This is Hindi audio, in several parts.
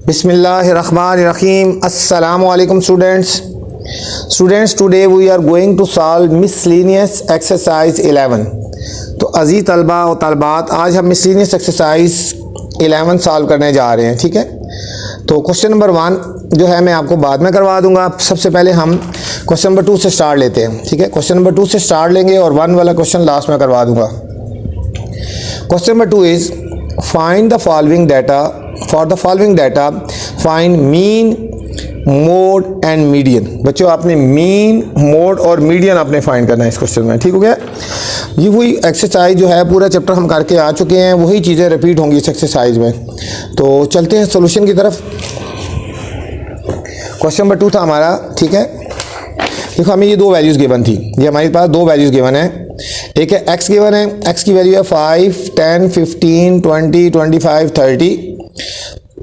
बिस्मिल्लाहिर्रहमानिर्रहीम। अस्सलामुअलैकुम students, today we are going to solve miscellaneous exercise 11। तो अजीज़ तलबा और तलबात, आज हम मिसलेनियस एक्सरसाइज 11 सॉल्व करने जा रहे हैं। ठीक है, तो क्वेश्चन नंबर 1 जो है मैं आपको बाद में करवा दूंगा। सबसे पहले हम क्वेश्चन नंबर 2 से स्टार्ट लेते हैं। ठीक है, क्वेश्चन नंबर 2 से स्टार्ट लेंगे और 1 वाला क्वेश्चन लास्ट में करवा दूंगा। Question number 2 is find the following data. For the following data find mean, mode and median. बच्चों आपने मीन, मोड और मीडियन आपने फाइंड करना है इस क्वेश्चन में। ठीक हो गया, ये वही एक्सरसाइज जो है पूरा चैप्टर हम करके आ चुके हैं, वही चीज़ें रिपीट होंगी इस एक्सरसाइज में। तो चलते हैं सॉल्यूशन की तरफ। क्वेश्चन नंबर 2 था हमारा। ठीक है, देखो हमें ये दो वैल्यूज़ गिवन थी, ये हमारे पास दो वैल्यूज़ गिवन है। एक है x गिवन है, x की वैल्यू है 5, 10, 15, 20, 25, 30,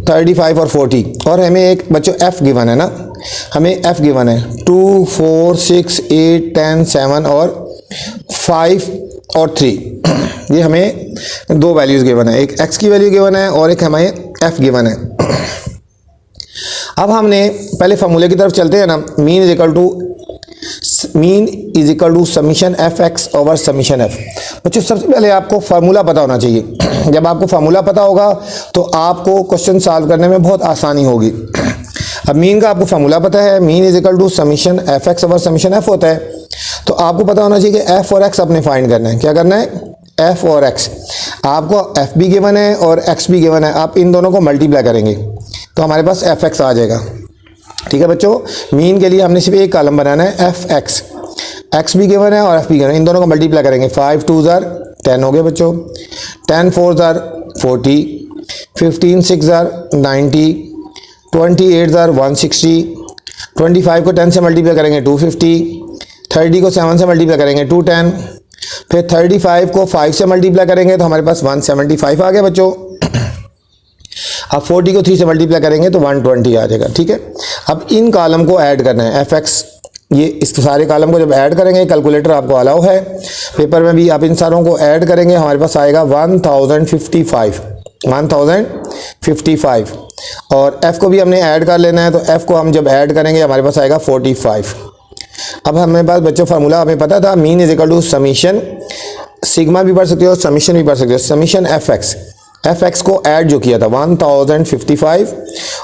35 और 40। और हमें एक बच्चों f गिवन है ना, हमें f गिवन है 2, 4, 6, 8, 10, 7 और 5 और 3। ये हमें दो वैल्यूज़ गिवन है, एक x की वैल्यू गिवन है और एक हमें f गिवन है। अब हमने पहले फार्मूले की तरफ चलते हैं ना। Mean is equal to summation f x over summation f. बच्चों सबसे पहले आपको फार्मूला पता होना चाहिए। जब आपको फार्मूला पता होगा तो आपको क्वेश्चन सॉल्व करने में बहुत आसानी होगी। अब मीन का आपको फार्मूला पता है, mean is equal to summation f x over summation f होता है। तो आपको पता होना चाहिए कि एफ और एक्स अपने फाइंड करना है। क्या करना है? एफ और एक्स। आपको एफ भी गिवन है और एक्स भी गिवन है, आप इन दोनों को मल्टीप्लाई करेंगे तो हमारे पास एफ एक्स आ जाएगा। ठीक है बच्चों, मीन के लिए हमने सिर्फ एक कॉलम बनाना है एफ एक्स। एक्स भी गिवन है और एफ भी गिवन है, इन दोनों को मल्टीप्लाई करेंगे। 5 2 ज़ार 10 हो गए बच्चों, 10 4 ज़ार 40, 15 6 ज़ार 90, 28 ज़ार 160, 25 को 10 से मल्टीप्लाई करेंगे 250, 30 को 7 से मल्टीप्लाई करेंगे 210, फिर 35 को 5 से मल्टीप्लाई करेंगे तो हमारे पास 175 आ गया बच्चों। अब 40 को 3 से मल्टीप्लाई करेंगे तो 120 आ जाएगा। ठीक है, अब इन कॉलम को ऐड करना है एफ एक्स। ये इस सारे कॉलम को जब ऐड करेंगे, कैलकुलेटर आपको अलाउ है, पेपर में भी आप इन सारों को ऐड करेंगे, हमारे पास आएगा 1055। और एफ को भी हमने ऐड कर लेना है, तो एफ को हम जब ऐड करेंगे हमारे पास आएगा 45। अब हमें पास बच्चों फार्मूला हमें पता था, mean is equal to summation, sigma भी पढ़ सकते हो, समीशन भी पढ़ सकते हो। समीशन एफ एक्स को ऐड जो किया था 1055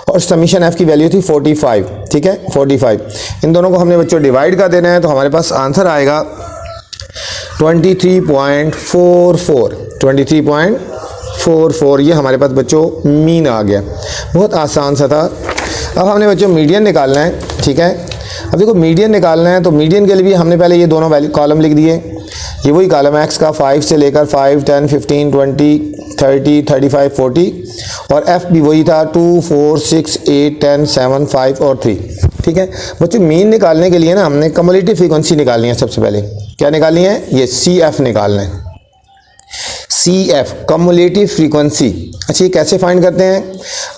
और समीशन एफ की वैल्यू थी 45। ठीक है, 45 इन दोनों को हमने बच्चों डिवाइड कर देना है, तो हमारे पास आंसर आएगा 23.44। ये हमारे पास बच्चों मीन आ गया, बहुत आसान सा था। अब हमने बच्चों मीडियन निकालना है। ठीक है, अब देखो मीडियन निकालना है, तो मीडियन के लिए भी हमने पहले ये दोनों वैल्यू कॉलम लिख दिए। ये वही कॉलम है एक्स का, 5 से लेकर 5, 10, 15, 20, 30, 35, 40 और एफ भी वही था 2, 4, 6, 8, 10, 7, 5 और 3। ठीक है बच्चों, मीन निकालने के लिए ना हमने कम्युलेटिव फ्रीक्वेंसी निकालनी है। सबसे पहले क्या निकालनी है? ये सी एफ निकालना है, सी एफ कम्युलेटिव फ्रीक्वेंसी। अच्छा, ये कैसे फाइंड करते हैं?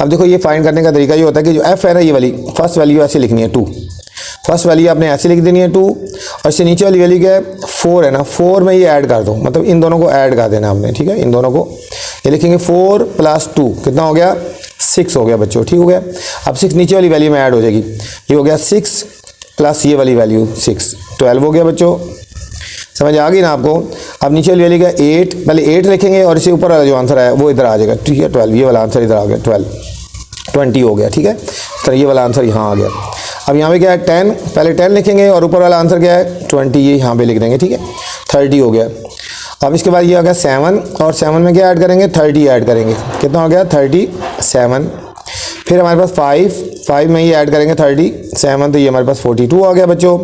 अब देखो ये फाइंड करने का तरीका ये होता है कि जो एफ है ना, ये वाली फर्स्ट वैल्यू ऐसे लिखनी है 2, फर्स्ट वैल्यू आपने ऐसे लिख देनी है 2, और इससे नीचे वाली वैल्यू क्या है? 4 है ना, 4 में ये ऐड कर दो, मतलब इन दोनों को ऐड कर देना हमने। ठीक है, इन दोनों को ये लिखेंगे 4 + 2 कितना हो गया? 6 हो गया बच्चों। ठीक हो गया, अब 6 नीचे वाली वैल्यू में ऐड हो जाएगी, ये हो गया 6 प्लस ये वाली वैल्यू 6, 12 हो गया बच्चों। समझ आ गई ना आपको? अब नीचे वाली वैल्यू क्या? 8, पहले 8 लिखेंगे और इससे ऊपर वाला जो आंसर आया वो इधर आ जाएगा। ठीक है, 12, ये वाला आंसर इधर आ गया, 20 हो गया। ठीक है, तो ये वाला आंसर यहाँ आ गया। अब यहाँ पे क्या है? 10, पहले 10 लिखेंगे और ऊपर वाला आंसर क्या है? 20, ये यहाँ पे लिख देंगे। ठीक है, 30 हो गया। अब इसके बाद ये आ गया 7, और 7 में क्या ऐड करेंगे? 30 ऐड करेंगे, कितना हो गया? 37। फिर हमारे पास 5 में ये ऐड करेंगे 37, तो ये हमारे पास 42 आ गया बच्चों।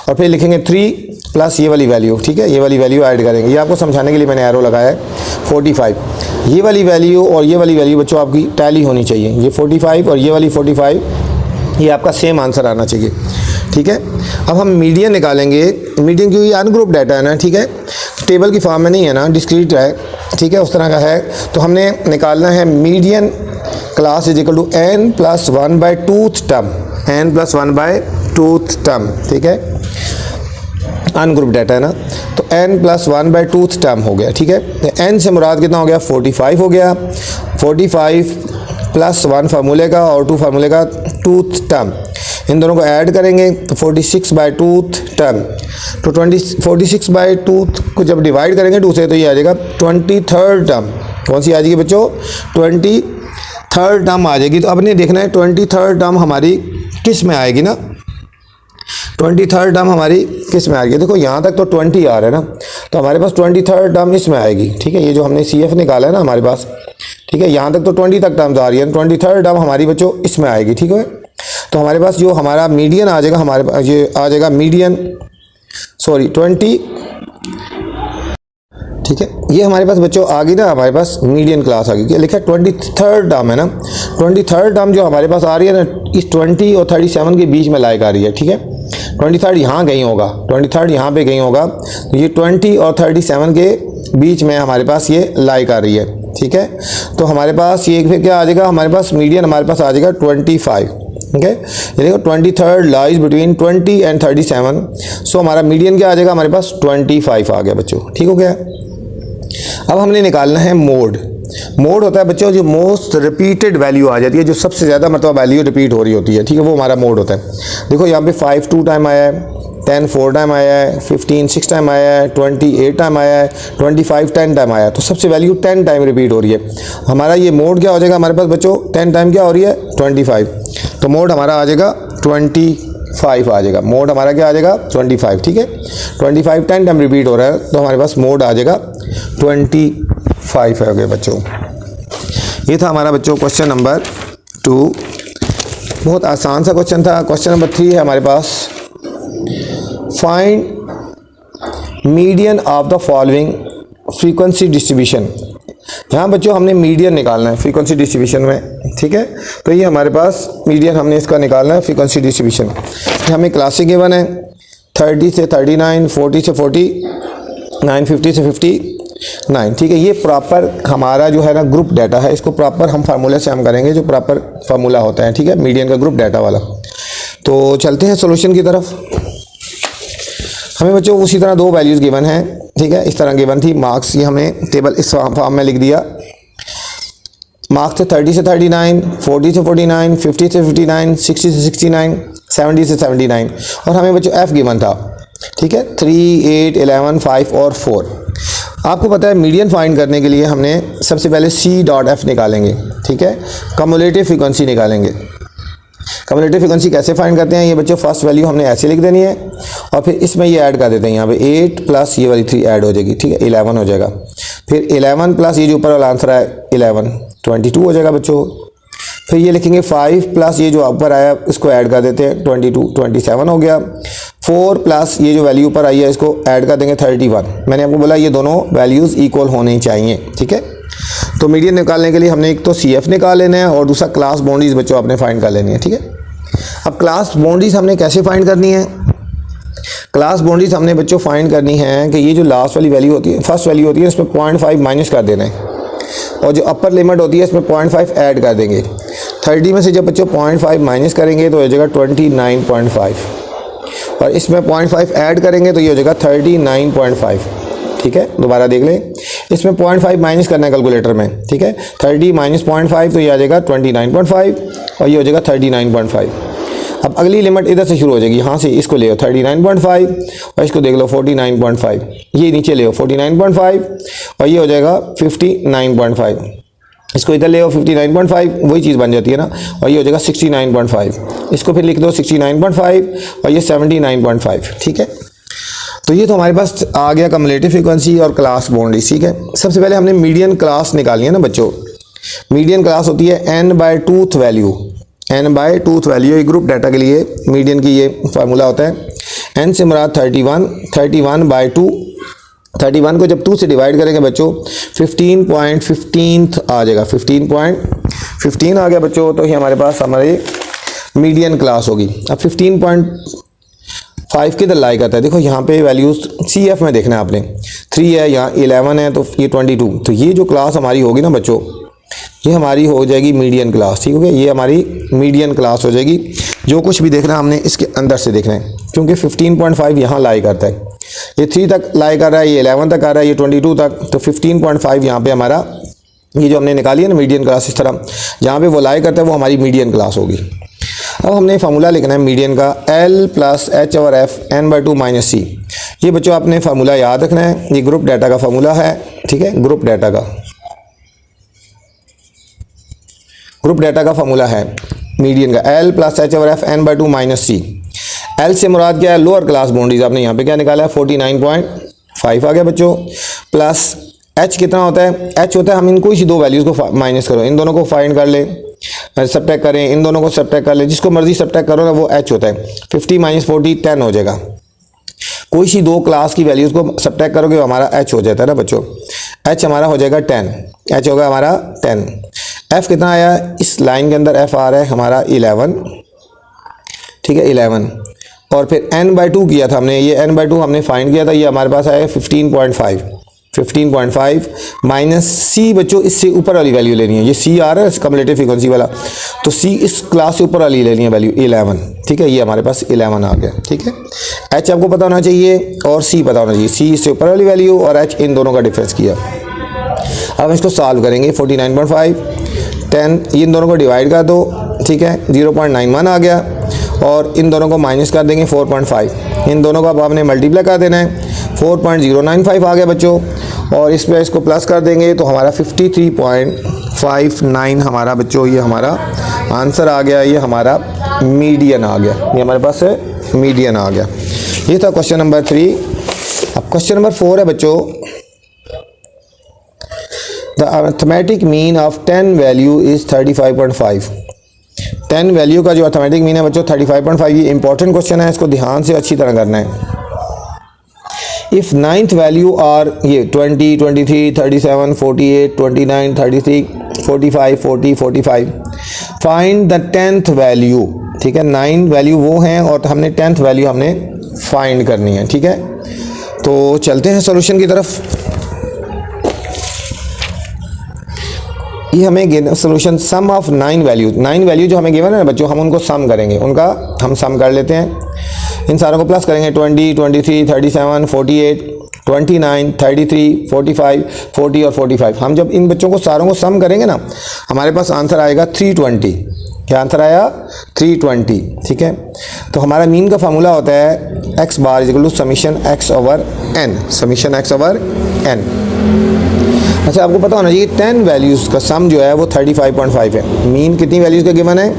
और फिर लिखेंगे 3 प्लस ये वाली वैल्यू। ठीक है, ये वाली वैल्यू ऐड करेंगे, ये आपको समझाने के लिए मैंने एरो लगाया है 45। ये वाली वैल्यू और ये वाली वैल्यू बच्चों आपकी टैली होनी चाहिए, ये 45 और ये वाली 45, ये आपका सेम आंसर आना चाहिए। ठीक है, अब हम मीडियन निकालेंगे। मीडियन क्योंकि अनग्रुप डाटा है ना, ठीक है, टेबल की फॉर्म में नहीं है ना, डिस्क्रीट है। ठीक है, उस तरह का है, तो हमने निकालना है median class is equal to n + 1/2 term, n + 1/2 term. ठीक है, अनग्रुप डाटा है ना, तो n + 1/2 टर्म हो गया। ठीक है, n से मुराद कितना हो गया? 45 हो गया। 45 प्लस 1 फार्मूले का और 2 फार्मूले का टूथ टर्म, इन दोनों को ऐड करेंगे तो 46 बाई टूथ टर्म, तो 46 बाई टूथ को जब डिवाइड करेंगे 2 से तो ये आ जाएगा 23rd टर्म। कौन सी आ जाएगी बच्चों? 23rd टर्म आ जाएगी। तो अब नहीं देखना है 23rd टर्म हमारी किस में आएगी ना, 23rd टर्म हमारी किस में आएगी। देखो यहाँ तक तो 20 आ रहा है ना, तो हमारे पास 23rd टर्म इसमें आएगी। ठीक है, ये जो हमने CF निकाला है ना हमारे पास, ठीक है, यहाँ तक तो 20 तक टर्म्स आ रही है, 23rd टर्म हमारी बच्चों इसमें आएगी। ठीक है, तो हमारे पास जो हमारा मीडियन आ जाएगा, हमारे पास ये आ जाएगा मीडियन 20। ठीक है, ये हमारे पास बच्चों आ गई ना, हमारे पास मीडियन क्लास आ गई। क्या लिखा है? 23rd टर्म है ना, 23rd टर्म जो हमारे पास आ रही है ना, इस 20 और 37 के बीच में लाइक आ रही है। ठीक है, 23rd यहाँ कहीं होगा, 23rd यहाँ पे कहीं होगा, तो ये 20 और 37 के बीच में हमारे पास ये लाइक आ रही है। ठीक है, तो हमारे पास ये फिर क्या आ जाएगा, हमारे पास मीडियन हमारे पास आ जाएगा 25। ठीक है, ये देखो 23rd लाइज बिटवीन 20 एंड 37, सो हमारा मीडियन क्या आ जाएगा, हमारे पास 25 आ गया बच्चों। ठीक हो गया। अब हमने निकालना है मोड। मोड होता है बच्चों जो मोस्ट रिपीटेड वैल्यू आ जाती है, जो सबसे ज़्यादा मतलब वैल्यू रिपीट हो रही होती है। ठीक है, वो हमारा मोड होता है। देखो यहाँ पे 5 2 टाइम आया है, 10 4 टाइम आया है, 15 6 टाइम आया है, 20 8 टाइम आया है, 25 10 टाइम आया है, तो सबसे वैल्यू 10 टाइम रिपीट हो रही है। हमारा ये मोड क्या हो जाएगा हमारे पास बच्चों, 10 टाइम क्या हो रही है 25, तो मोड हमारा आ जाएगा 25 आ जाएगा। मोड हमारा क्या आ जाएगा 25। ठीक है, 25 10 टाइम रिपीट हो रहा है, तो हमारे पास मोड आ जाएगा 25 हो गए बच्चों। ये था हमारा बच्चों क्वेश्चन नंबर 2, बहुत आसान सा क्वेश्चन था। क्वेश्चन नंबर 3 है हमारे पास, find median of the following frequency distribution. यहाँ बच्चों हमने मीडियन निकालना है फ्रीक्वेंसी डिस्ट्रीब्यूशन में। ठीक है, तो ये हमारे पास मीडियन हमने इसका निकालना है फ्रीक्वेंसी डिस्ट्रीब्यूशन। हमें क्लासिक गिवन है 30 से 39, 40 से 49, 50 से 59। ठीक है, ये प्रॉपर हमारा जो है ना ग्रुप डाटा है, इसको प्रॉपर हम फार्मूले से हम करेंगे, जो प्रॉपर फार्मूला होता है। ठीक है, मीडियन का ग्रुप डाटा वाला। तो चलते हैं सॉल्यूशन की तरफ। हमें बच्चों उसी तरह 2 वैल्यूज़ गिवन हैं। ठीक है, इस तरह गिवन थी। मार्क्स ये हमने टेबल इस फॉर्म में लिख दिया। मार्क्स थे 30 से 39, 40 से 49, 50 से 59, 60 से 69, 70 से 79, और हमें बच्चों एफ गिवन था। ठीक है, 3 8 11 5 और 4। आपको पता है मीडियन फाइंड करने के लिए हमने सबसे पहले C.F निकालेंगे। ठीक है, कम्युलेटिव फ्रीक्वेंसी निकालेंगे। कम्युलेटिव फ्रीक्वेंसी कैसे फाइंड करते हैं, ये बच्चों फर्स्ट वैल्यू हमने ऐसे लिख देनी है, और फिर इसमें ये ऐड कर देते हैं। यहाँ पे 8 प्लस ये वाली 3 ऐड हो जाएगी। ठीक है, 11 हो जाएगा। फिर 11 प्लस ये जो ऊपर वाला आंसर है 11, 22 हो जाएगा बच्चों। फिर ये लिखेंगे 5 प्लस ये जो ऊपर आया इसको ऐड कर देते हैं, 22 27 हो गया। 4 प्लस ये जो वैल्यू ऊपर आई है इसको ऐड कर देंगे 31। मैंने आपको बोला ये दोनों वैल्यूज़ इक्वल होने चाहिए। ठीक है, तो मीडियन निकालने के लिए हमने एक तो CF निकाल लेना है, और दूसरा क्लास बाउंड्रीज बच्चों आपने फाइंड कर लेनी है। ठीक है, अब क्लास बाउंड्रीज हमने कैसे फाइंड करनी है, क्लास बाउंड्रीज हमने बच्चों फाइंड करनी है कि ये जो लास्ट वाली वैल्यू होती है, फर्स्ट वैल्यू होती है, इसमें 0.5 माइनस कर देना है, और जो अपर लिमिट होती है इसमें 0.5 ऐड कर देंगे। 30 में से जब बच्चों 0.5 माइनस करेंगे तो हो जाएगा 29.5, और इसमें 0.5 ऐड करेंगे तो ये हो जाएगा 39.5। ठीक है, दोबारा देख लें, इसमें 0.5 माइनस करना है कैलकुलेटर में। ठीक है, 30 माइनस 0.5 तो ये आ जाएगा 29.5, और ये हो जाएगा 39.5। अब अगली लिमिट इधर से शुरू हो जाएगी, यहाँ से इसको ले लो 39.5, और इसको देख लो 49.5, ये नीचे ले लो 49.5, और ये हो जाएगा 59.5। इसको इधर ले आओ 59.5, वही चीज़ बन जाती है ना, और ये हो जाएगा 69.5। इसको फिर लिख दो 69.5, और ये 79.5। ठीक है, तो ये तो हमारे पास आ गया कम्युलेटिव फ्रीक्वेंसी और क्लास बाउंड्री। ठीक है, सबसे पहले हमने मीडियन क्लास निकालनी है ना बच्चों। मीडियन क्लास होती है n/2th वैल्यू। n/2th वैल्यू एक ग्रुप डाटा के लिए मीडियन की ये फार्मूला होता है। n से मुराद 31/2। 31 को जब 2 से डिवाइड करेंगे बच्चों 15.15 आ जाएगा, 15.15 आ गया बच्चों, तो ये हमारे पास हमारी मीडियन क्लास होगी। अब 15.5 किधर लाई करता है, देखो यहाँ पे वैल्यूज CF में देखना है आपने, 3 है, यहाँ 11 है, तो ये 22। तो ये जो क्लास हमारी होगी ना बच्चों, ये हमारी हो जाएगी मीडियन क्लास। ठीक हो गया, ये हमारी मीडियन क्लास हो जाएगी। जो कुछ भी देखना है हमने इसके अंदर से देखना है, क्योंकि 15.5 यहाँ लाई करता है, ये 3 तक लाई कर रहा है, ये 11 तक आ रहा है, ये 22 तक, तो 15.5 यहाँ पे हमारा ये जो हमने निकाली है ना मीडियन क्लास, इस तरह जहाँ पे वो लाई करता है वो हमारी मीडियन क्लास होगी। अब हमने फार्मूला लिखना है मीडियन का, L plus h over f n/2 minus c. ये बच्चों आपने फार्मूला याद रखना है, ये ग्रुप डाटा का फार्मूला है, ठीक है, ग्रुप डाटा का फार्मूला है मीडियन का, L plus h over f n/2 minus c. L से मुराद क्या है, लोअर क्लास बाउंड्रीज, आपने यहाँ पे क्या निकाला है 49.5 आ गया बच्चों, प्लस H कितना होता है, H होता है, हम इनको इसी दो वैल्यूज़ को माइनस करो, इन दोनों को फाइंड कर ले, सब्ट्रैक्ट करें, इन दोनों को सब्ट्रैक्ट कर ले, जिसको मर्जी सब्ट्रैक्ट करो ना वो H होता है। 50 माइनस 40 10 हो जाएगा, कोई सी दो क्लास की वैल्यूज़ को सब्ट्रैक्ट करोगे वो हमारा H हो जाता है ना बच्चों, H हमारा हो जाएगा 10, H होगा हमारा 10। F कितना आया, इस लाइन के अंदर F आ रहा है हमारा 11, ठीक है 11, और फिर n/2 किया था हमने, ये n/2 हमने फाइंड किया था, ये हमारे पास आया 15.5 माइनस सी। बच्चों इससे ऊपर वाली वैल्यू लेनी है, ये सी आ रहा है कम्युलेटिव फ्रीक्वेंसी वाला, तो सी इस क्लास से ऊपर वाली लेनी है वैल्यू 11, ठीक है, ये हमारे पास 11 आ गया, ठीक है। एच आपको पता होना चाहिए और सी पता होना चाहिए, सी इससे ऊपर वाली वैल्यू और एच इन दोनों का डिफरेंस किया। अब इसको सॉल्व करेंगे, 49.5 10 इन दोनों को डिवाइड कर दो, ठीक है, 0.91 आ गया, और इन दोनों को माइनस कर देंगे 4.5, इन दोनों को अब आपने मल्टीप्लाई कर देना है, 4.095 आ गया बच्चों, और इस पर इसको प्लस कर देंगे तो हमारा 53.59 हमारा बच्चों ये हमारा आंसर आ गया, ये हमारा मीडियन आ गया, ये हमारे पास मीडियन आ गया। ये था क्वेश्चन नंबर 3। अब क्वेश्चन नंबर 4 है बच्चों, the arithmetic mean of 10 value is 35.5। 10 value का जो अर्थमेटिक मीन है बच्चों 35.5, ये इंपॉर्टेंट क्वेश्चन है, इसको ध्यान से अच्छी तरह करना है। इफ़ 9th वैल्यू आर ये 20, 23, 37, 48, 29, 33, 45, 40, 45, फाइंड द 10th वैल्यू, ठीक है, 9 वैल्यू वो हैं और हमने 10th वैल्यू हमने फाइंड करनी है, ठीक है। तो चलते हैं सॉल्यूशन की तरफ। ये हमें सोल्यूशन सम ऑफ 9 वैल्यू जो हमें गिवन है ना बच्चों, हम उनको सम करेंगे, उनका हम सम कर लेते हैं, इन सारों को प्लस करेंगे, 20, 23, 37, 48, 29, 33, 45, 40 और 45। हम जब इन बच्चों को सारों को सम करेंगे ना, हमारे पास आंसर आएगा 320। क्या आंसर आया, 320, ठीक है। तो हमारा मीन का फार्मूला होता है x bar is equal to summation x over n, summation x over n। अच्छा, आपको पता होना चाहिए 10 वैल्यूज़ का सम जो है वो 35.5 है। मीन कितनी वैल्यूज़ का गिवन है,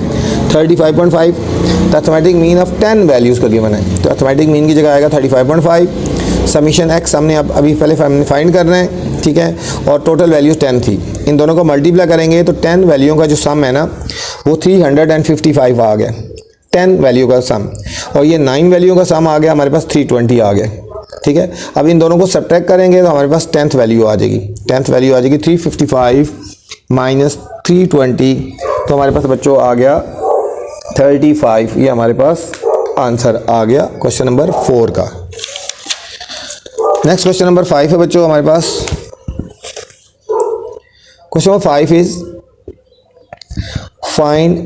35.5। तो अर्थमेटिक मीन ऑफ 10 वैल्यूज़ का गिवन है, तो अर्थमेटिक मीन की जगह आएगा 35.5। समीशन x हमने अभी पहले फाइंड करना है, ठीक है, और टोटल वैल्यूज 10 थी, इन दोनों को मल्टीप्लाई करेंगे तो 10 वैल्यूओं का जो सम है ना वो 355 आ गया, 10 वैल्यू का सम, और ये 9 वैल्यू का सम आ गया हमारे पास 320 आ गया, ठीक है। अब इन दोनों को सब्ट्रैक्ट करेंगे तो हमारे पास 10th वैल्यू आ जाएगी, 10th वैल्यू आ जाएगी 355 माइनस 320, तो हमारे पास बच्चों आ गया 35। ये हमारे पास आंसर आ गया क्वेश्चन नंबर 4 का। नेक्स्ट क्वेश्चन नंबर 5 है बच्चों हमारे पास। Question number 5 is find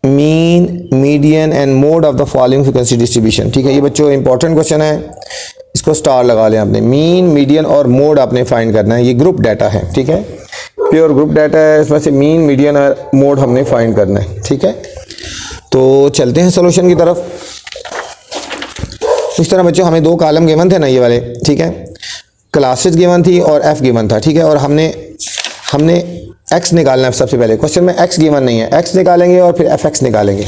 mean, median and mode of the following frequency distribution, ठीक है। ये बच्चों इंपॉर्टेंट क्वेश्चन है, इसको स्टार लगा लें आपने। मीन, मीडियन और मोड आपने फाइंड करना है, ये ग्रुप डाटा है, ठीक है, प्योर ग्रुप डाटा है, इसमें से मीन, मीडियन और मोड हमने फाइंड करना है, ठीक है। तो चलते हैं सॉल्यूशन की तरफ। इस तरह बच्चों हमें 2 कॉलम गिवन थे ना ये वाले, ठीक है, क्लासेस गिवन थी और एफ गिवन था, ठीक है, और हमने एक्स निकालना है सबसे पहले। क्वेश्चन में एक्स गिवन नहीं है, एक्स निकालेंगे और फिर एफ एक्स निकालेंगे।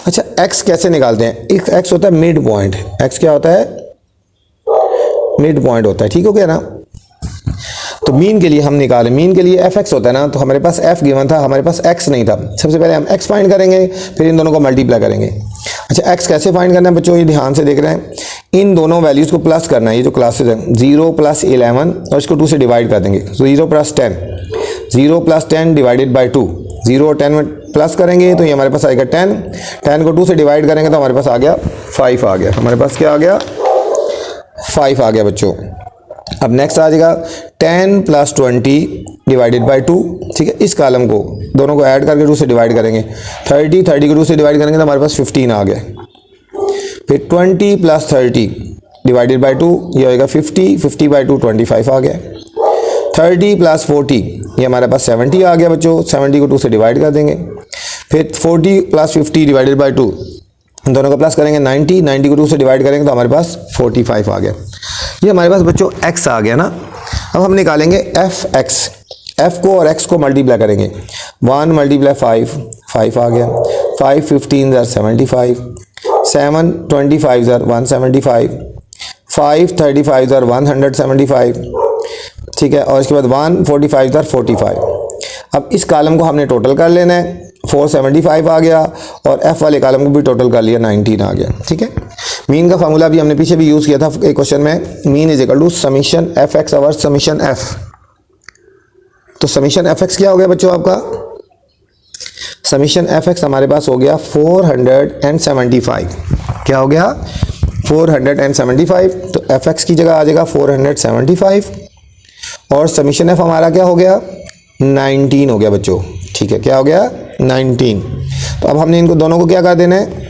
अच्छा, एक्स कैसे निकालते हैं, एक्स होता है मिड पॉइंट, एक्स क्या होता है, मिड पॉइंट होता है, ठीक हो गया ना। तो मीन के लिए हम निकालें, मीन के लिए एफ एक्स होता है ना, तो हमारे पास एफ गिवन था, हमारे पास एक्स नहीं था। सबसे पहले हम एक्स फाइंड करेंगे, फिर इन दोनों को मल्टीप्लाई करेंगे। अच्छा, एक्स कैसे फाइंड करना है बच्चों, ये ध्यान से देख रहे हैं, इन दोनों वैल्यूज़ को प्लस करना है, ये जो क्लासेस हैं 0 + 11 और इसको 2 से डिवाइड कर देंगे, 0 + 10, 0 + 10 डिवाइडेड बाई 2, 0 और 10 में प्लस करेंगे तो ये हमारे पास आएगा 10, 10 को 2 से डिवाइड करेंगे तो हमारे पास आ गया 5 आ गया, हमारे पास क्या आ गया, 5 आ गया बच्चों। अब नेक्स्ट आ जाएगा 10 + 20 डिवाइडेड बाई 2, ठीक है। इस कॉलम को दोनों को ऐड करके 2 से डिवाइड करेंगे, 30 को 2 से डिवाइड करेंगे तो हमारे पास 15 आ गया। फिर 20 + 30 डिवाइडेड बाई 2, ये होएगा 50, 50 बाई 2 25 आ गया। 30 + 40 ये हमारे पास 70 आ गया बच्चों, 70 को 2 से डिवाइड कर देंगे, फिर 40 प्लस 50 डिवाइडेड बाई 2, दोनों को प्लस करेंगे 90, 90 को 2 से डिवाइड करेंगे तो हमारे पास 45 आ गया। ये हमारे पास बच्चों x आ गया ना। अब हम निकालेंगे f(x), f को और x को मल्टीप्लाई करेंगे, 1 मल्टीप्लाई 5, 5 आ गया, 5 15 ज़र 75, 7 25 ज़र 175, 5 35 ज़र 175, ठीक है, और इसके बाद 1 45 ज़र 45। अब इस कॉलम को हमने टोटल कर लेना है, 475 आ गया, और f वाले कॉलम को भी टोटल कर लिया, 19 आ गया, ठीक है। मीन का फार्मूला भी हमने पीछे भी यूज़ किया था एक क्वेश्चन में, mean is equal to summation f(x) over summation f। तो समीशन f(x) क्या हो गया बच्चों आपका, समीशन f(x) हमारे पास हो गया 475। क्या हो गया, 475। तो f(x) की जगह आ जाएगा 475, और समीशन f हमारा क्या हो गया, 19 हो गया बच्चों, ठीक है। क्या हो गया, 19। तो अब हमने इनको दोनों को क्या कर देना है,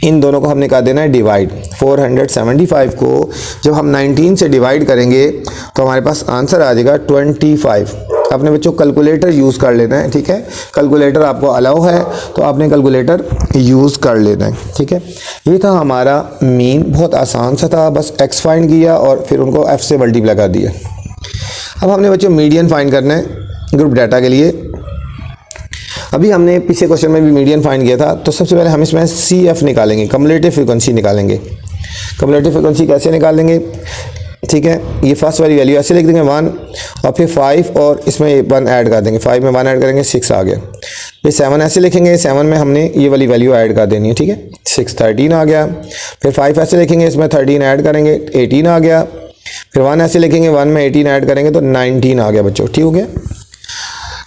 इन दोनों को हमने कर देना है डिवाइड। 475 को जब हम 19 से डिवाइड करेंगे तो हमारे पास आंसर आ जाएगा 25। अपने बच्चों कैलकुलेटर यूज़ कर लेना है, ठीक है। कैलकुलेटर आपको अलाउ है तो आपने कैलकुलेटर यूज़ कर लेना है, ठीक है। ये था हमारा मीन, बहुत आसान सा था, बस x फाइंड किया और फिर उनको f से मल्टीप्लाई कर दिया। अब हमने बच्चों मीडियन फाइंड करना है ग्रुप डाटा के लिए। अभी हमने पिछले क्वेश्चन में भी मीडियन फाइंड किया था, तो सबसे पहले हम इसमें CF निकालेंगे, कम्युलेटिव फ्रीक्वेंसी निकालेंगे। कम्युलेटिव फ्रीक्वेंसी कैसे निकालेंगे, ठीक है, ये फर्स्ट वाली वैल्यू ऐसे लिख देंगे 1, और फिर 5 और इसमें 1 ऐड कर देंगे, 5 में 1 ऐड करेंगे 6 आ गया। फिर 7 ऐसे लिखेंगे, 7 में हमने ये वाली वैल्यू ऐड कर देनी है, ठीक है, 6 13 आ गया। फिर 5 ऐसे लिखेंगे, इसमें 13 ऐड करेंगे 18 आ गया। फिर 1 ऐसे लिखेंगे, 1 में 18 ऐड करेंगे तो 19 आ गया बच्चों, ठीक हो गया।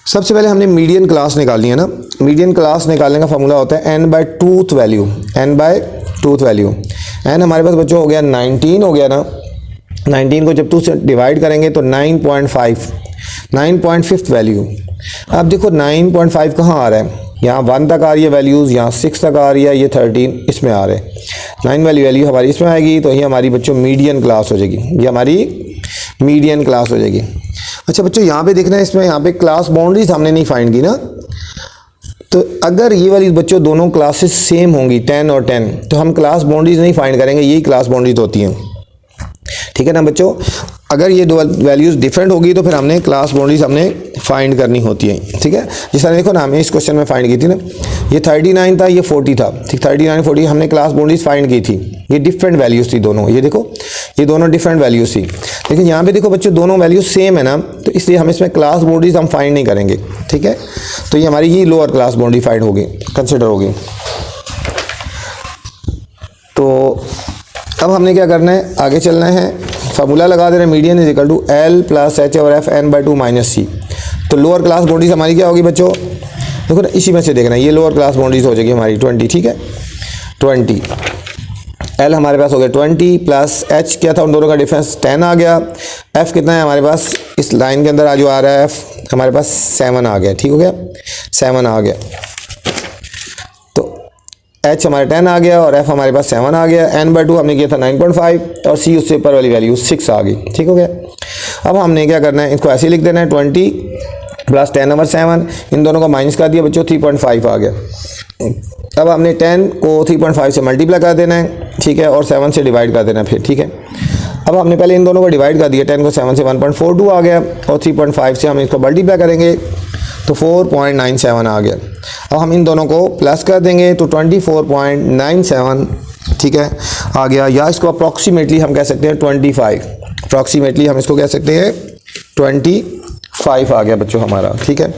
सबसे पहले हमने मीडियन क्लास निकालनी है ना। मीडियन क्लास निकालने का फॉर्मूला होता है n/2th value, n/2th value. n हमारे पास बच्चों हो गया 19 हो गया ना, 19 को जब 2 से डिवाइड करेंगे तो 9.5, 9.5 वैल्यू। अब देखो 9.5 कहाँ आ रहा है, यहाँ 1 तक आ रही है वैल्यूज़, यहाँ 6 तक आ रही है, ये 13 इसमें आ रहे हैं। 9 वाली वैल्यू हमारी इसमें आएगी, तो ये हमारी बच्चों मीडियन क्लास हो जाएगी, ये हमारी मीडियन क्लास हो जाएगी। अच्छा बच्चों यहाँ पे देखना है, इसमें यहाँ पे क्लास बाउंड्रीज हमने नहीं फाइंड की ना, तो अगर ये वाली बच्चों दोनों क्लासेस सेम होंगी 10 और 10, तो हम क्लास बाउंड्रीज नहीं फाइंड करेंगे, यही क्लास बाउंड्रीज होती हैं, ठीक है ना बच्चों। अगर ये दो वैल्यूज़ डिफरेंट होगी तो फिर हमने क्लास बाउंड्रीज हमने फाइंड करनी होती है, ठीक है। जिस तरह देखो ना, हमें इस क्वेश्चन में फाइंड की थी ना, ये 39 था, ये 40 था, ठीक, 39 40 हमने क्लास बाउंड्रीज फाइंड की थी, ये डिफरेंट वैल्यूज़ थी दोनों, ये देखो ये दोनों डिफरेंट वैल्यूज़ थी। लेकिन यहाँ पे देखो बच्चों दोनों वैल्यूज सेम है ना, तो इसलिए हम इसमें क्लास बाउंड्रीज हम फाइंड नहीं करेंगे, ठीक है। तो ये हमारी ये लोअर क्लास बाउंड्री फाइंड होगी, कंसिडर होगी। तो अब हमने क्या करना है, आगे चलना है, फार्मूला लगा दे रहे हैं, median is equal to L plus H over F n/2 minus C। तो लोअर क्लास बाउंड्रीज हमारी क्या होगी बच्चों, देखो ना इसी में से देखना, ये लोअर क्लास बाउंड्रीज हो जाएगी हमारी 20, ठीक है, 20। L हमारे पास हो गया 20 प्लस H क्या था, उन दोनों का डिफरेंस 10 आ गया। F कितना है हमारे पास, इस लाइन के अंदर जो आ रहा है F हमारे पास 7 आ गया, ठीक हो गया, 7 आ गया। तो H हमारे 10 आ गया और F हमारे पास 7 आ गया। n/2 हमने किया था 9.5 और C उससे ऊपर वाली वैल्यू 6 आ गई, ठीक हो गया। अब हमने क्या करना है, इसको ऐसे लिख देना है 20 प्लस 10 ओवर 7, इन दोनों का माइनस कर दिया बच्चों, 3.5 आ गया। अब हमने 10 को 3.5 से मल्टीप्लाई कर देना है, ठीक है, और 7 से डिवाइड कर देना है फिर, ठीक है। अब हमने पहले इन दोनों को डिवाइड कर दिया, 10 को 7 से 1.42 आ गया, और 3.5 से हम इसको मल्टीप्लाई करेंगे तो 4.97 आ गया। अब हम इन दोनों को प्लस कर देंगे तो 24.97, ठीक है, आ गया। या इसको अप्रॉक्सीमेटली हम कह सकते हैं 25, अप्रॉक्सीमेटली हम इसको कह सकते हैं 25 आ गया बच्चों हमारा, ठीक है।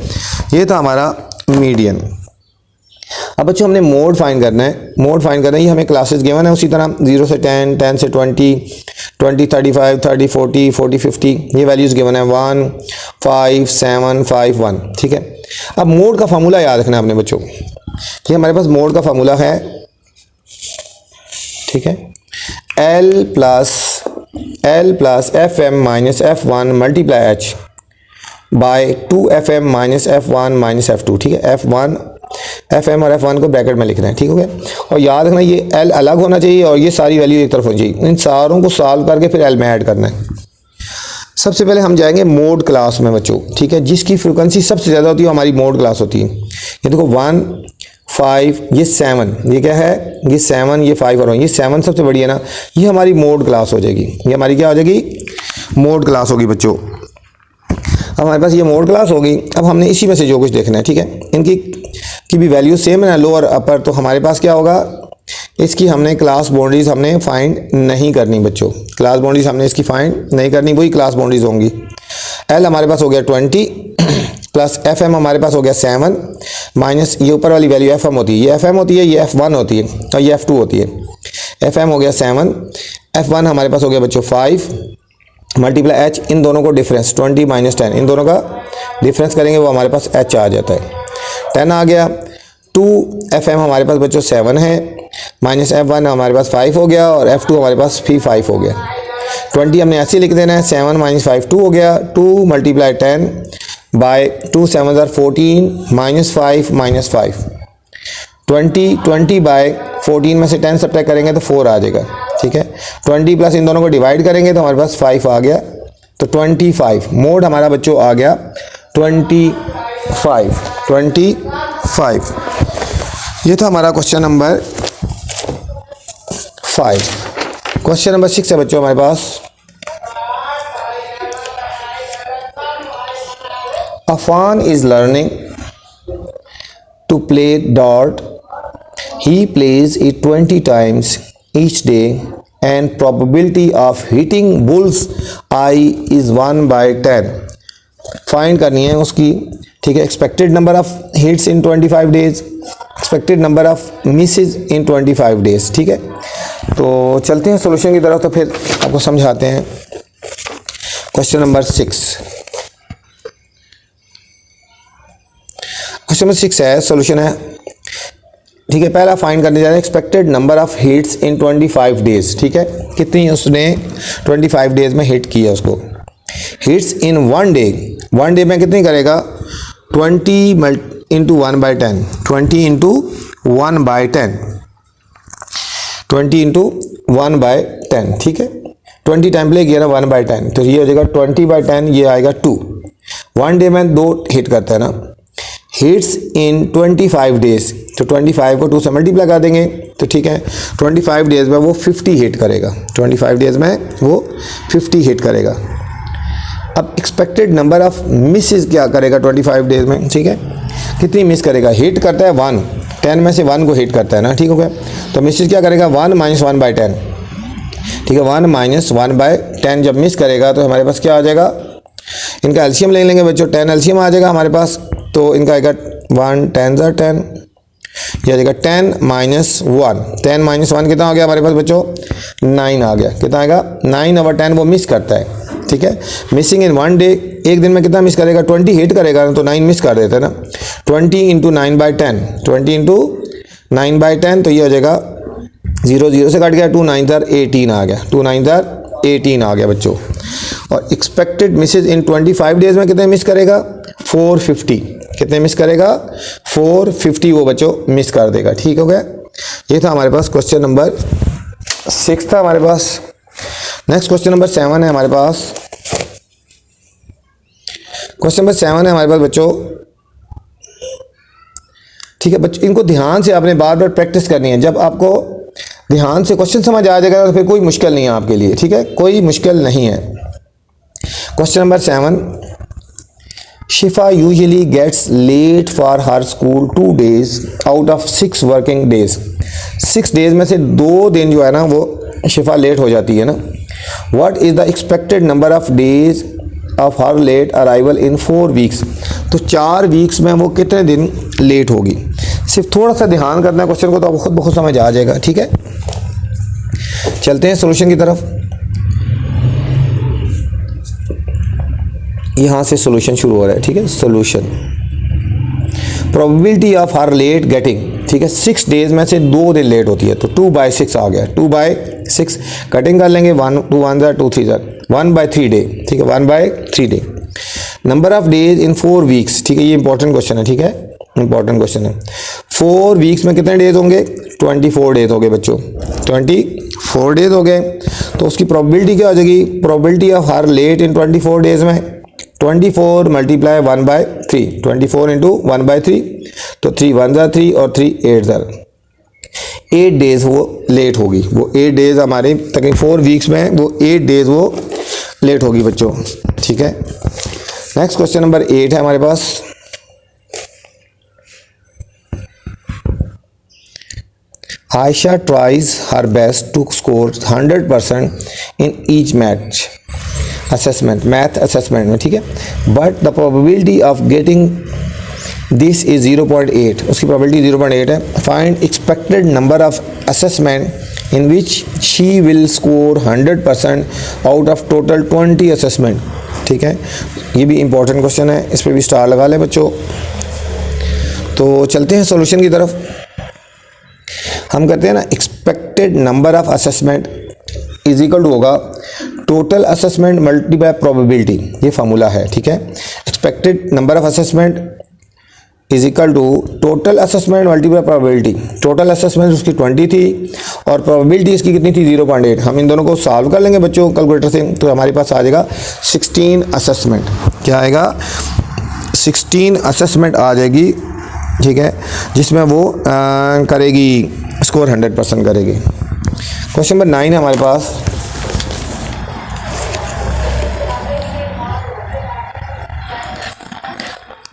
ये था हमारा मीडियन। अब बच्चों हमने मोड फाइंड करना है, मोड फाइंड करना है, ये हमें क्लासेस गिवन है उसी तरह 0 से 10, 10 से 20, 20 35, 30 40, 40 50, ये वैल्यूज़ गिवन है 1 5 7 5 1, ठीक है। अब मोड का फार्मूला याद रखना है अपने बच्चों, कि हमारे पास मोड का फार्मूला है, ठीक है, L plus FM minus F1 multiply H by 2FM minus F1 minus F2, ठीक है। FM और F1 को ब्रैकेट में लिखना है, ठीक हो गया। और याद रखना ये L अलग होना चाहिए और ये सारी वैल्यू एक तरफ होनी चाहिए, इन सारों को सॉल्व करके फिर L में ऐड करना है। सबसे पहले हम जाएंगे मोड क्लास में बच्चों, ठीक है, जिसकी फ्रिक्वेंसी सबसे ज़्यादा होती है हमारी मोड क्लास होती है। ये देखो 1, 5, ये 7, ये क्या है, ये 7, ये 5 और 1, ये 7 सबसे बड़ी है ना, ये हमारी मोड क्लास हो जाएगी। ये हमारी क्या हो जाएगी, मोड क्लास होगी बच्चों। अब हमारे पास ये मोड क्लास होगी। अब हमने इसी में से जो कुछ देखना है, ठीक है, इनकी की भी वैल्यू सेम है ना, लोअर अपर, तो हमारे पास क्या होगा, इसकी हमने क्लास बाउंड्रीज हमने फाइंड नहीं करनी बच्चों, क्लास बाउंड्रीज हमने इसकी फाइंड नहीं करनी, वही क्लास बाउंड्रीज होंगी। एल हमारे पास हो गया 20 प्लस एफ एम हमारे पास हो गया 7 माइनस ये ऊपर वाली वैल्यू एफ एम होती है, ये एफ एम होती है, ये F1 होती है और ये F2 होती है। एफ एम हो गया 7, F1 हमारे पास हो गया बच्चों 5 मल्टीप्लाई एच, इन दोनों को डिफरेंस 20 माइनस 10, इन दोनों का डिफरेंस करेंगे वो हमारे पास एच आ जाता है, 10 आ गया। 2 एफ एम हमारे पास बच्चों 7 है माइनस F1 हमारे पास 5 हो गया और F2 हमारे पास भी 5 हो गया। 20 हमने ऐसे लिख देना है, 7 माइनस 5 2 हो गया, 2 multiply 10 by 2 7 14 minus 5 minus 5, 20 by 14 में से 10 सब्ट्रैक्ट करेंगे तो 4 आ जाएगा, ठीक है। 20 प्लस इन दोनों को डिवाइड करेंगे तो हमारे पास 5 आ गया, तो 25 मोड हमारा बच्चों आ गया 25। ये था हमारा क्वेश्चन नंबर 5। क्वेश्चन नंबर 6 है बच्चों हमारे पास। Afan is learning to play dart. He plays it 20 times each day and probability of hitting bull's eye is 1/10. Find करनी है उसकी, ठीक है, expected number of hits in 25 days, expected number of misses in 25 days, ठीक है। तो चलते हैं सॉल्यूशन की तरफ, तो फिर आपको समझाते हैं। क्वेश्चन नंबर 6, क्वेश्चन नंबर 6 है, सॉल्यूशन है, ठीक है। पहला फाइंड करने जा रहे हैं expected number of hits in 25 days, ठीक है, कितनी उसने 25 डेज में हिट किया उसको। हिट्स इन 1 डे, 1 डे में कितनी करेगा, 20 इंटू 1/10, 20 इंटू 1/10, 20 इंटू 1/10, ठीक है। 20 टाइम प्ले किया ना 1/10, तो ये हो जाएगा 20/10, ये आएगा 2। 1 डे में 2 हिट करता है ना। हिट्स इन 25 डेज, तो 25 को 2 से मल्टीप्लाई कर देंगे तो ठीक है, 25 डेज में वो 50 हिट करेगा, 25 डेज में वो 50 हिट करेगा। अब एक्सपेक्टेड नंबर ऑफ मिसेस क्या करेगा 25 डेज में, ठीक है, कितनी मिस करेगा, हिट करता है 1, 10 में से 1 को हिट करता है ना, ठीक हो गया। तो मिसेस क्या करेगा 1 माइनस 1/10, ठीक है, 1 माइनस 1/10 जब मिस करेगा तो हमारे पास क्या आ जाएगा, इनका एलसीएम ले लेंगे बच्चों, 10 एलसीएम आ जाएगा हमारे पास, तो इनका आएगा 1 10 10, यह आ जाएगा 10 माइनस 1, 10 माइनस 1 कितना हो गया हमारे पास बच्चों, 9 आ गया, कितना आएगा 9/10 वो मिस करता है, ठीक है। मिसिंग इन 1 डे, एक दिन में कितना मिस करेगा, 20 हिट करेगा तो 9 मिस कर देता है ना। 20 इंटू 9/10, 20 इंटू 9/10, तो ये हो जाएगा 0 0 से कट गया, 2 9 18 आ गया, 2 9 18 आ गया बच्चों। और एक्सपेक्टेड मिसेज इन 25 डेज में कितने मिस करेगा, 450, कितने मिस करेगा, 450 वो बच्चों मिस कर देगा, ठीक हो गया। ये था हमारे पास क्वेश्चन नंबर 6 था हमारे पास। नेक्स्ट क्वेश्चन नंबर 7 है हमारे पास। क्वेश्चन नंबर 7 है हमारे पास बच्चों, ठीक है बच्चों, इनको ध्यान से आपने बार बार प्रैक्टिस करनी है। जब आपको ध्यान से क्वेश्चन समझ आ जाएगा तो फिर कोई मुश्किल नहीं है आपके लिए, ठीक है, कोई मुश्किल नहीं है। Question number 7, Shifa usually gets late for her school 2 days out of 6 working days. 6 days में से 2 दिन जो है ना वो शिफा लेट हो जाती है ना। What is the expected number of days of her late arrival in 4 weeks. तो 4 वीक्स में वो कितने दिन लेट होगी। सिर्फ थोड़ा सा ध्यान करना है क्वेश्चन को, तो आपको खुद ब खुद समझ आ जाएगा, ठीक है। चलते हैं सॉल्यूशन की तरफ। यहाँ से सॉल्यूशन शुरू हो रहा है, ठीक है। Solution, probability of her late getting, ठीक है, 6 डेज में से 2 दिन लेट होती है, तो 2/6 आ गया, 2/6 कटिंग कर लेंगे, 1 2 1 2 3 1/3 डे, ठीक है, 1/3 day. Number of days in 4 weeks, ठीक है, ये इंपॉर्टेंट क्वेश्चन है, ठीक है। इंपॉर्टेंट क्वेश्चन है। 4 वीक्स में कितने डेज होंगे? 24 डेज हो गए बच्चों, 24 डेज हो गए। तो उसकी प्रोबेबिलिटी क्या हो जाएगी? Probability of her late in 24 days में 24 मल्टीप्लाई 1/3, 24 इंटू 1/3, तो 3 1 ज़ा 3 और 3 8 ज़ा 8 डेज वो लेट होगी। वो 8 डेज हमारे तकरीबन 4 वीक्स में वो 8 डेज वो लेट होगी बच्चों, ठीक है। नेक्स्ट क्वेश्चन नंबर 8 है हमारे पास। Aisha tries her best to score 100% in each math assessment में, ठीक है, but the probability of getting this is 0.8, उसकी probability 0.8 है। Find expected number of assessment in which she will score 100% out of total 20 assessment, ठीक है। ये भी important question है, इस पर भी स्टार लगा लें बच्चों। तो चलते हैं सॉल्यूशन की तरफ। हम करते हैं ना, expected number of assessment is equal to होगा टोटल असेसमेंट मल्टीप्लाई प्रोबेबिलिटी, ये फार्मूला है, ठीक है। Expected number of assessment is equal to total assessment multiply probability. Total assessment उसकी 20 थी और प्रोबेबिलिटी इसकी कितनी थी? 0.8। हम इन दोनों को सॉल्व कर लेंगे बच्चों कैलकुलेटर से, तो हमारे पास आ जाएगा 16 असेसमेंट। क्या आएगा? 16 असेसमेंट आ जाएगी, ठीक है, जिसमें वो करेगी स्कोर 100% करेगी। क्वेश्चन नंबर 9 है हमारे पास।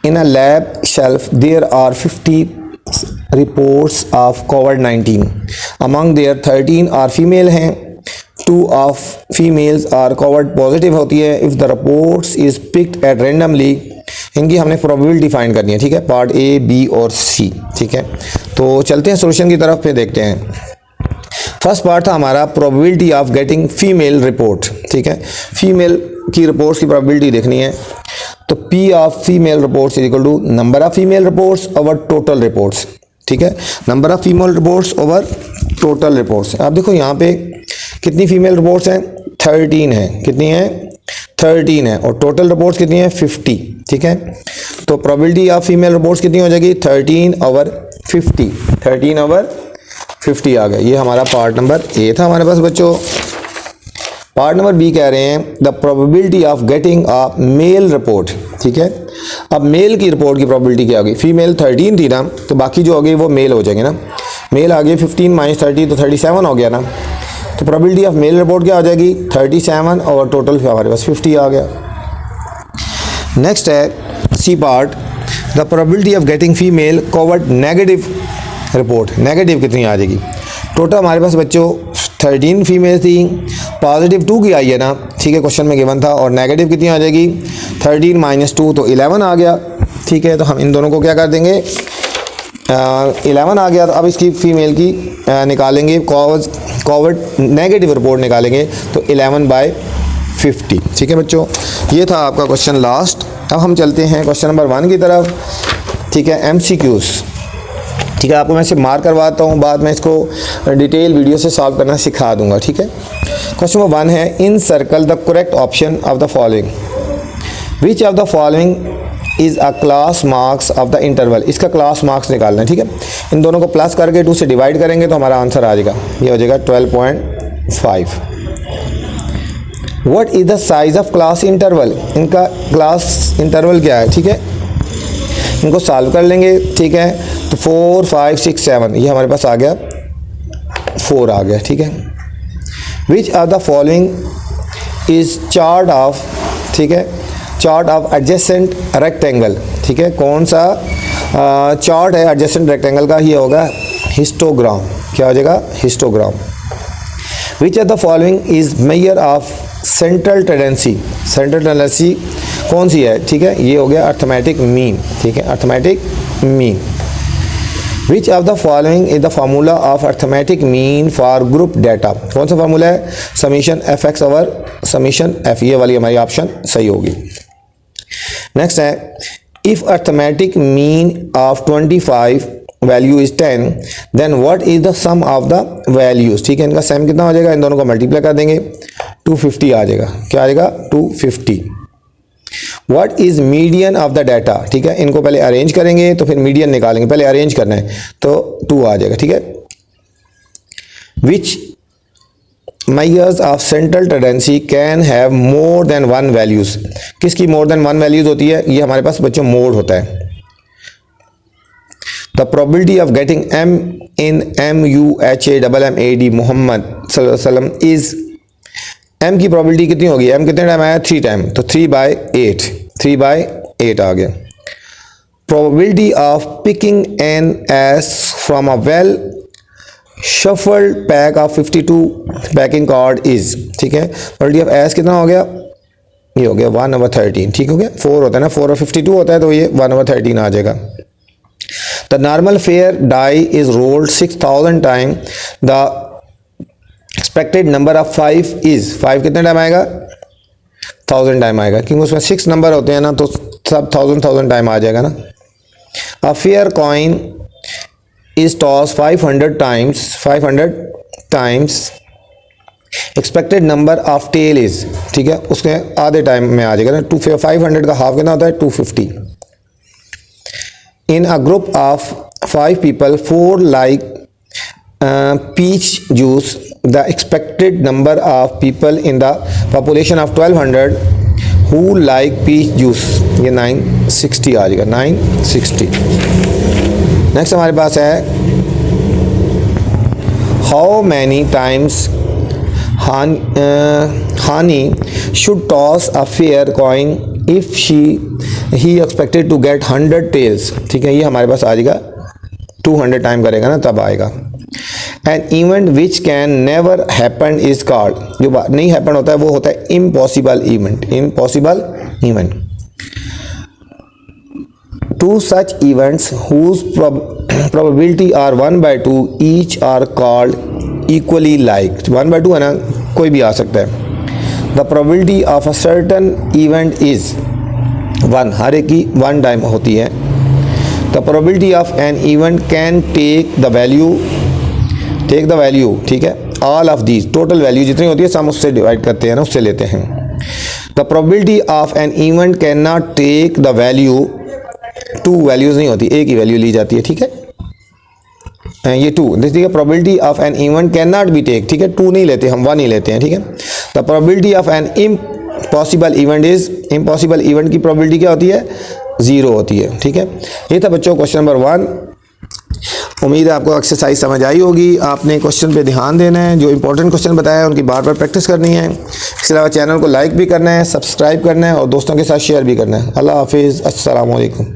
In a lab shelf there are 50 reports of COVID-19. Among there 13 are female हैं, 2 of females are COVID positive होती है। If the reports is picked at randomly, इनकी हमने प्रोबेबिलिटी फाइंड करनी है, ठीक है, पार्ट ए, बी और सी, ठीक है। तो चलते हैं सॉल्यूशन की तरफ पे, देखते हैं। फर्स्ट पार्ट था हमारा probability of getting female report, ठीक है। फीमेल की रिपोर्ट्स की प्रोबेबिलिटी देखनी है, तो P of female reports is equal to number of female reports over total reports, ठीक है। Number of female reports over total reports. आप देखो यहाँ पे कितनी फीमेल रिपोर्ट्स हैं? 13 है। कितनी है? 13 है। और टोटल रिपोर्ट्स कितनी है? 50, ठीक है। तो प्रोबेबिलिटी ऑफ फीमेल रिपोर्ट्स कितनी हो जाएगी? 13/50, 13/50 आ गया। ये हमारा पार्ट नंबर ए था हमारे पास बच्चों। पार्ट नंबर बी कह रहे हैं the probability of getting a male report, ठीक है। अब मेल की रिपोर्ट की प्रोबेबिलिटी क्या होगी? फीमेल 13 थी ना, तो बाकी जो हो गई वो मेल हो जाएंगे ना। मेल आ गई 15 माइनस 30 तो 37 हो गया ना। तो प्रोबेबिलिटी ऑफ मेल रिपोर्ट क्या हो जाएगी? 37 और टोटल हमारे पास 50 आ गया। नेक्स्ट है C part, the probability of getting female covid negative report. Negative कितनी आ जाएगी? टोटल हमारे पास बच्चों 13 फीमेल थी, पॉजिटिव 2 की आई है ना, ठीक है, क्वेश्चन में गिवन था। और नेगेटिव कितनी आ जाएगी? 13 माइनस 2 तो 11 आ गया, ठीक है। तो हम इन दोनों को क्या कर देंगे? 11 आ गया। तो अब इसकी फीमेल की निकालेंगे, कोविड नेगेटिव रिपोर्ट निकालेंगे, तो 11/50, ठीक है बच्चों। ये था आपका क्वेश्चन लास्ट। अब हम चलते हैं क्वेश्चन नंबर 1 की तरफ, ठीक है, MCQs, ठीक है। आपको मैं इसे मार्क करवाता हूँ, बाद में इसको डिटेल वीडियो से सॉल्व करना सिखा दूंगा, ठीक है। क्वेश्चन नंबर 1 है encircle the correct option of the following, which of the following is a class marks of the interval. इसका क्लास मार्क्स निकालना है, ठीक है। इन दोनों को प्लस करके 2 से डिवाइड करेंगे तो हमारा आंसर आ जाएगा, ये हो जाएगा 12.5। What is the size of class interval, इनका क्लास इंटरवल क्या है, ठीक है। इनको सॉल्व कर लेंगे, ठीक है। तो 4 5 6 7 ये हमारे पास आ गया, 4 आ गया, ठीक है। विच of the following is chart of, ठीक है, चार्ट ऑफ एडजेसेंट रेक्टेंगल, ठीक है। कौन सा चार्ट है एडजेसेंट रेक्टेंगल का? ये होगा हिस्टोग्राम। क्या हो जाएगा? Histogram. Which of the following is measure of central tendency. Central tendency कौन सी है, ठीक है, ये हो गया अर्थमेटिक मीन, ठीक है, arithmetic mean. Which of the following is the formula of arithmetic mean for group data. कौन सा फार्मूला है? Summation fx over summation f, ये वाली हमारी ऑप्शन सही होगी। नेक्स्ट है if arithmetic mean of 25 value is 10 then what is the sum of the values, ठीक है। इनका सम कितना हो जाएगा? इन दोनों को मल्टीप्लाई कर देंगे, 250 आ जाएगा। क्या आ जाएगा? 250। What is median of the data, ठीक है, इनको पहले अरेंज करेंगे तो फिर मीडियन निकालेंगे, पहले अरेंज करना है तो 2 आ जाएगा, ठीक है। विच measures of central tendency can have more than one values, किसकी more than one values होती है, ये हमारे पास बच्चों मोड होता है। The probability of getting M in MUHAMMAD Mohammad सल्लल्लाहु अलैहि वसल्लम is, M की probability कितनी होगी, M कितने टाइम आया 3 टाइम, तो 3/8, 3/8 आ गया। Probability of picking an ass from a well shuffled pack of 52 packing card is, ठीक है। probability of ass कितना हो गया, ये हो गया 1/13, ठीक हो गया। 4 होता है ना, 4 और 52 होता है तो ये 1/13 आ जाएगा। The normal fair die is rolled 6000 times. The expected number of 5 is, 5 कितने टाइम आएगा 1000 टाइम आएगा, क्योंकि उसमें 6 नंबर होते हैं ना तो सब 1000 टाइम आ जाएगा ना। A fair coin is tossed 500 times. Expected number of tail is, ठीक है, उसके आधे टाइम में आ जाएगा ना। 500 का हाफ कितना होता है 250। In a group of 5 people, 4 like peach juice. The expected number of people in the population of 1200 who like peach juice, ये 960 आ जाएगा, 960। नेक्स्ट हमारे पास है how many times Hani should toss a fair coin if he expected to get 100 tails, ठीक है, ये हमारे पास आ जाएगा 200 टाइम करेगा ना तब आएगा। An event which can never happen is called, जो नहीं हैपन होता है वो होता है impossible event। Two such events whose probability are 1/2 each are called equally like, 1/2 है ना, कोई भी आ सकता है। The probability of a certain event is 1, हर एक की 1 टाइम होती है। The probability of an event can take the value, ठीक है, all of these, total value जितनी होती है सम उससे डिवाइड करते हैं ना, उससे लेते हैं। The probability of an event cannot take the value, 2 values नहीं होती, एक ही वैल्यू ली जाती है, ठीक है, ये 2, ठीक है। probability of an event cannot be take, ठीक है, 2 नहीं लेते हम, 1 ही लेते हैं, ठीक है। The probability of an impossible event is, impossible event की probability क्या होती है 0 होती है, ठीक है। ये था बच्चों क्वेश्चन नंबर 1। उम्मीद है आपको एक्सरसाइज समझ आई होगी। आपने क्वेश्चन पे ध्यान देना है, जो इंपॉर्टेंट क्वेश्चन बताया है उनकी बार बार प्रैक्टिस करनी है। इसके अलावा चैनल को लाइक भी करना है, सब्सक्राइब करना है और दोस्तों के साथ शेयर भी करना है। अल्लाह हाफिज़, अस्सलाम वालेकुम।